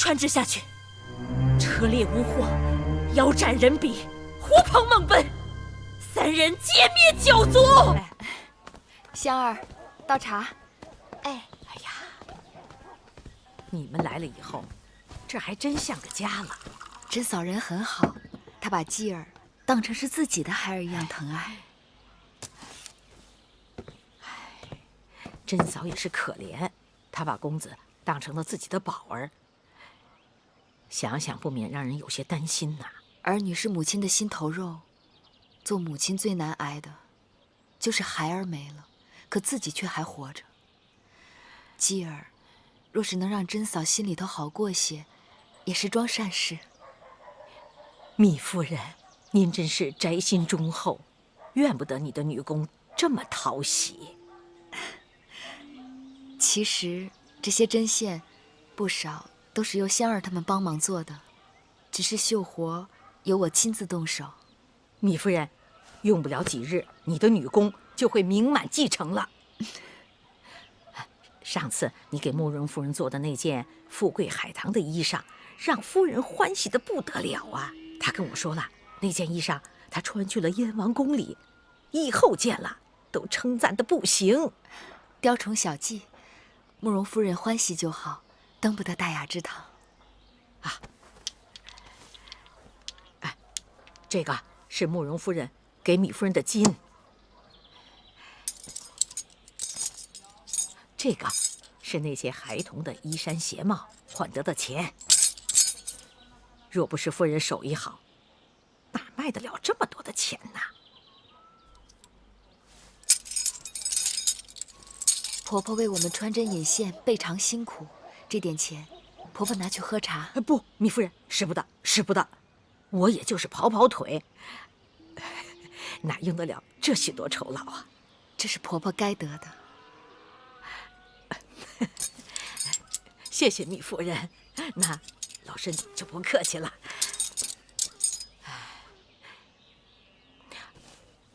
传旨下去，车裂无祸，腰斩人鄙，狐朋猛奔，3人歼灭九族。香儿，倒茶。哎呀，你们来了以后，这还真像个家了。甄嫂人很好，她把姬儿当成是自己的孩儿一样疼爱。甄嫂也是可怜，她把公子当成了自己的宝儿。想想不免让人有些担心呐。儿女是母亲的心头肉，做母亲最难挨的，就是孩儿没了，可自己却还活着。姬儿，若是能让甄嫂心里头好过些，也是桩善事。糜夫人，您真是宅心忠厚，怨不得你的女工这么讨喜。其实这些针线，不少都是由香儿他们帮忙做的，只是绣活由我亲自动手。糜夫人，用不了几日，你的女工就会名满继承了。上次你给慕容夫人做的那件富贵海棠的衣裳，让夫人欢喜得不得了啊！她跟我说了，那件衣裳她穿去了燕王宫里，以后见了都称赞得不行。雕虫小技，慕容夫人欢喜就好，登不得大雅之堂。啊，哎，这个是慕容夫人给糜夫人的金，这个是那些孩童的衣衫鞋帽换得的钱。若不是夫人手艺好，哪卖得了这么多的钱呢？婆婆为我们穿针引线，倍尝辛苦，这点钱，婆婆拿去喝茶。不，糜夫人，使不得，使不得。我也就是跑跑腿，哪用得了这许多酬劳啊？这是婆婆该得的。谢谢糜夫人，那老身就不客气了。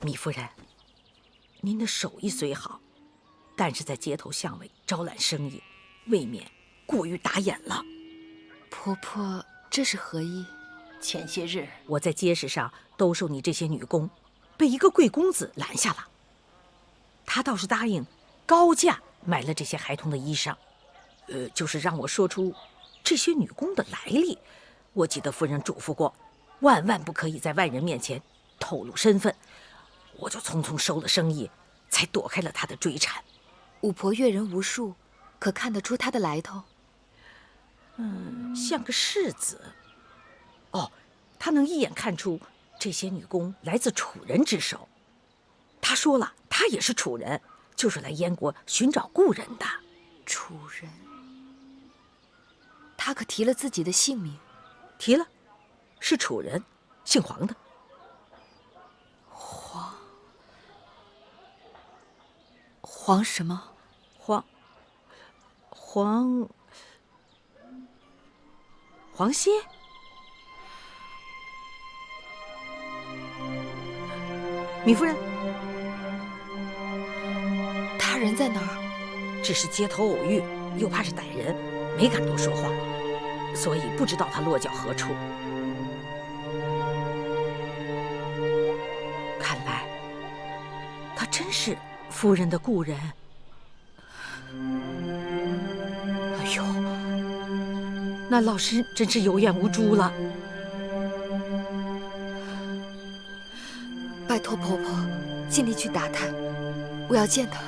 糜夫人，您的手艺虽好，但是在街头巷尾招揽生意，未免过于打眼了。婆婆，这是何意？前些日我在街市上兜售你这些女工，被一个贵公子拦下了。他倒是答应高价买了这些孩童的衣裳，就是让我说出这些女工的来历。我记得夫人嘱咐过，万万不可以在外人面前透露身份。我就匆匆收了生意，才躲开了他的追缠。五婆阅人无数，可看得出他的来头？像个世子。哦，他能一眼看出这些女工来自楚人之手。他说了，他也是楚人，就是来燕国寻找故人的。楚人，他可提了自己的姓名？提了，是楚人，姓黄的。黄什么？黄歇。糜夫人，他人在哪儿？只是街头偶遇，又怕是歹人，没敢多说话，所以不知道他落脚何处。看来他真是夫人的故人。哎呦，那老身真是有眼无珠了。拜托婆婆，尽力去打探，我要见他。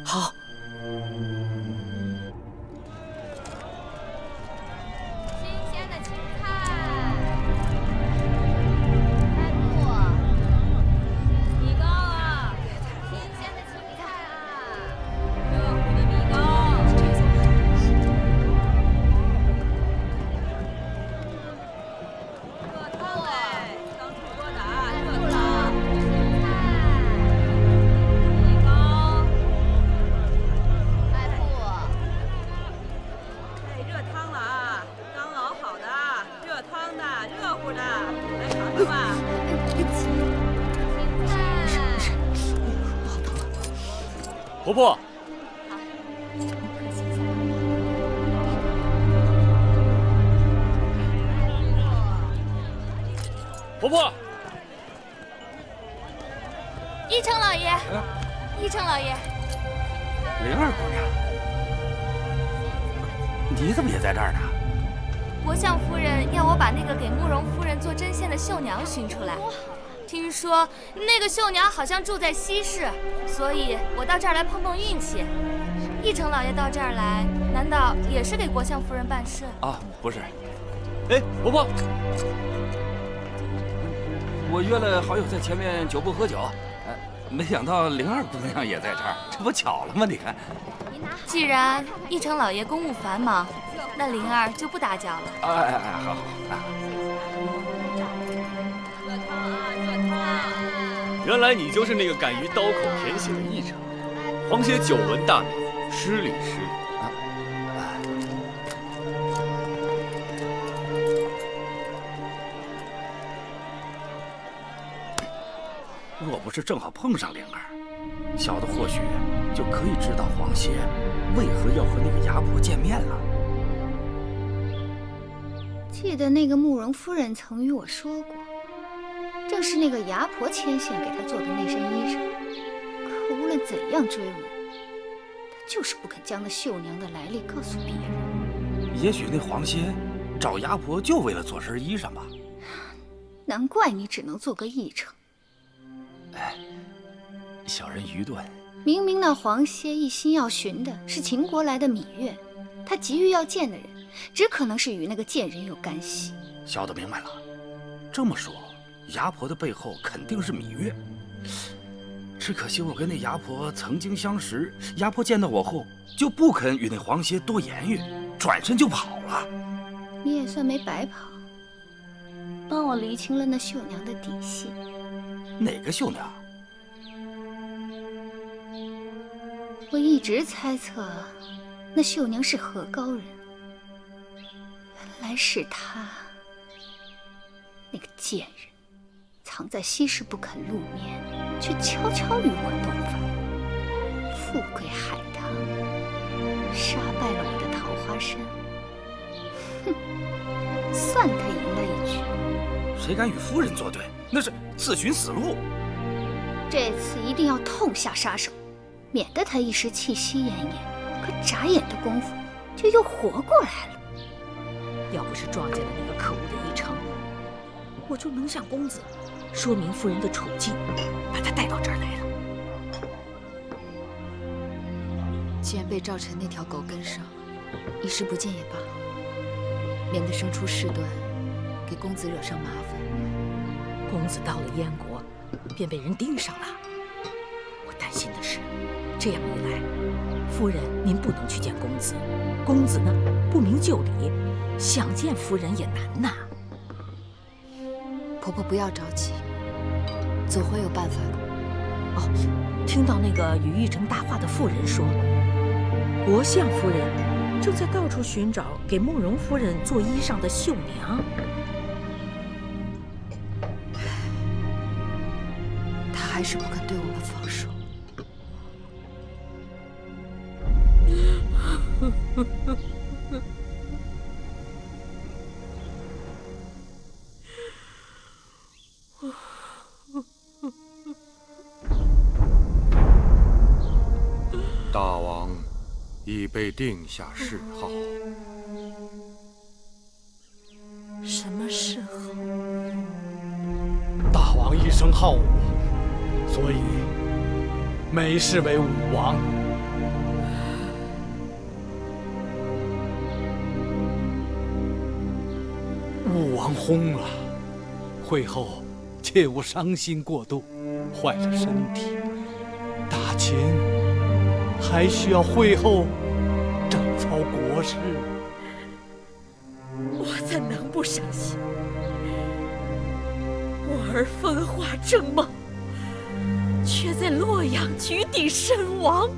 好。婆婆，婆婆，一成老爷，一成老爷，灵儿姑娘，你怎么也在这儿呢？国相夫人要我把那个给慕容夫人做针线的绣娘寻出来。听说那个绣娘好像住在西市，所以我到这儿来碰碰运气。一成老爷到这儿来，难道也是给国相夫人办事？啊，不是，哎，婆婆，我约了好友在前面酒铺喝酒，没想到灵儿姑娘也在这儿，这不巧了吗？你看。既然一成老爷公务繁忙，那灵儿就不打搅了。哎，好。原来你就是那个敢于刀口舔血的义成。皇姐久闻大名，失礼。若不是正好碰上灵儿，小的或许就可以知道皇歇为何要和那个牙婆见面了。记得那个慕容夫人曾与我说过，正是那个牙婆牵线给她做的那身衣裳。可无论怎样追问，她就是不肯将那绣娘的来历告诉别人。也许那皇歇找牙婆就为了做身衣裳吧。难怪你只能做个义成。哎，小人愚钝。明明那皇歇一心要寻的是秦国来的芈月，他急于要见的人，只可能是与那个贱人有干系。小的明白了。这么说，牙婆的背后肯定是芈月。只可惜我跟那牙婆曾经相识，牙婆见到我后就不肯与那皇歇多言语，转身就跑了。你也算没白跑，帮我厘清了那绣娘的底细。哪个绣娘？我一直猜测，那绣娘是何高人。原来是她，那个贱人，藏在西市不肯露面，却悄悄与我斗法，富贵海棠，杀败了我的桃花参。哼，算他赢了一局。谁敢与夫人作对，那是自寻死路。这次一定要痛下杀手，免得他一时气息奄奄，可眨眼的功夫就又活过来了。要不是撞见了那个可恶的一成，我就能向公子说明夫人的处境，把她带到这儿来了。既然被赵晨那条狗跟上，一时不见也罢，免得生出事端，给公子惹上麻烦。公子到了燕国，便被人盯上了。我担心的是，这样一来，夫人您不能去见公子，公子呢不明就里，想见夫人也难呐。婆婆不要着急，总会有办法的。哦，听到那个与玉成大话的妇人说，国相夫人正在到处寻找给慕容夫人做衣裳的绣娘。她还是不肯对我们放手。大王已被定下谥号。什么谥号？大王一生好武，所以美视为武王。武王薨了，会后切勿伤心过度，坏了身体。大秦还需要会后整操国事。我怎能不伤心？我儿风华正茂，却在洛阳举鼎身亡，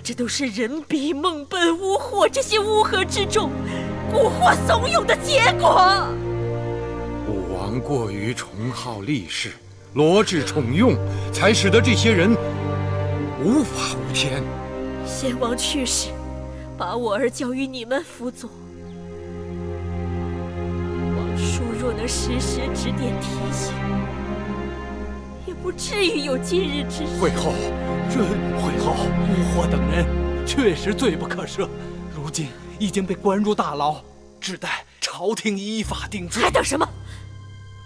这都是人比、梦本、巫祸这些乌合之众、蛊惑怂恿的结果。武王过于崇好力士，罗织宠用，才使得这些人无法无天。先王去世，把我儿交于你们辅佐。王叔若能能时时指点提醒，也不至于有今日之事。会后，乌霍等人确实罪不可赦，如今已经被关入大牢，只待朝廷依法定罪。还等什么？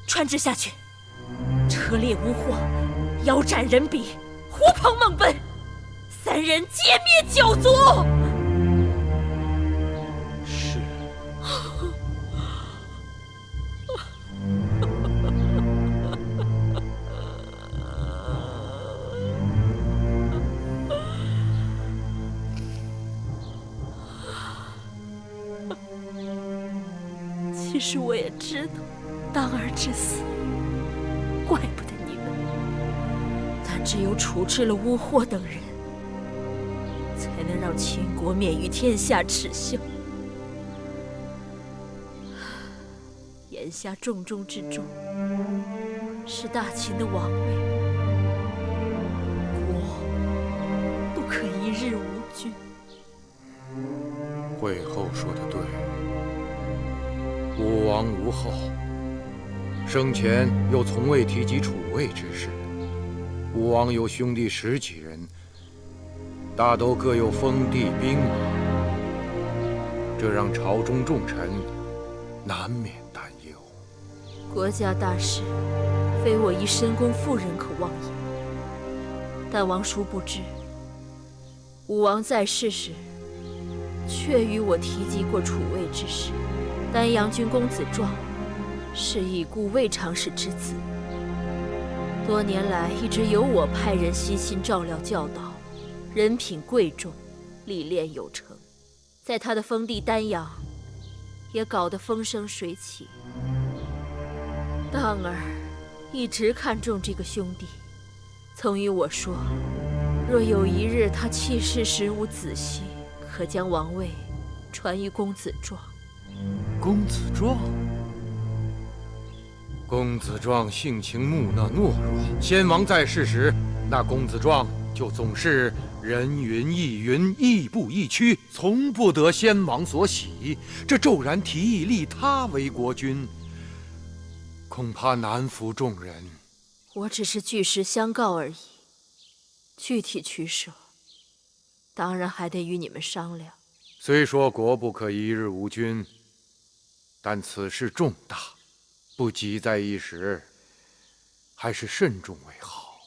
传旨下去，车裂乌霍，腰斩人比，狐朋孟本，3人歼灭9族。是。其实我也知道，当儿之死，怪不得你们。但只有处置了乌霍等人，才能让秦国免于天下耻笑。眼下重中之重是大秦的王位，国不可一日无君。会后说的对，武王无后，生前又从未提及楚魏之事。武王有兄弟10几人，大都各有封地兵马，这让朝中重臣难免担忧。国家大事，非我一深宫妇人可妄言。但王叔不知，武王在世时，确与我提及过楚魏之事。丹阳君公子壮，是已故魏长史之子，多年来一直由我派人悉心照料教导，人品贵重，历练有成，在他的封地丹阳，也搞得风生水起。当儿一直看重这个兄弟，曾与我说，若有一日他弃世时无子息，可将王位传于公子壮。公子壮，公子壮性情木讷懦弱，先王在世时，那公子壮就总是人云亦云，亦步亦趋，从不得先王所喜。这骤然提议立他为国君，恐怕难服众人。我只是据实相告而已，具体取舍，当然还得与你们商量。虽说国不可一日无君，但此事重大，不急在一时，还是慎重为好。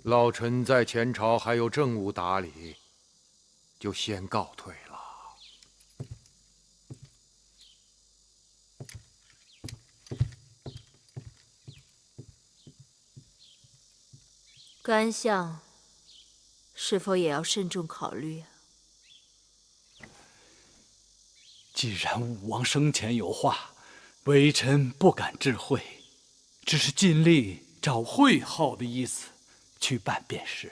老臣在前朝还有政务打理，就先告退了。甘相是否也要慎重考虑啊？既然武王生前有话，微臣不敢置喙，只是尽力照会后的意思去办便是。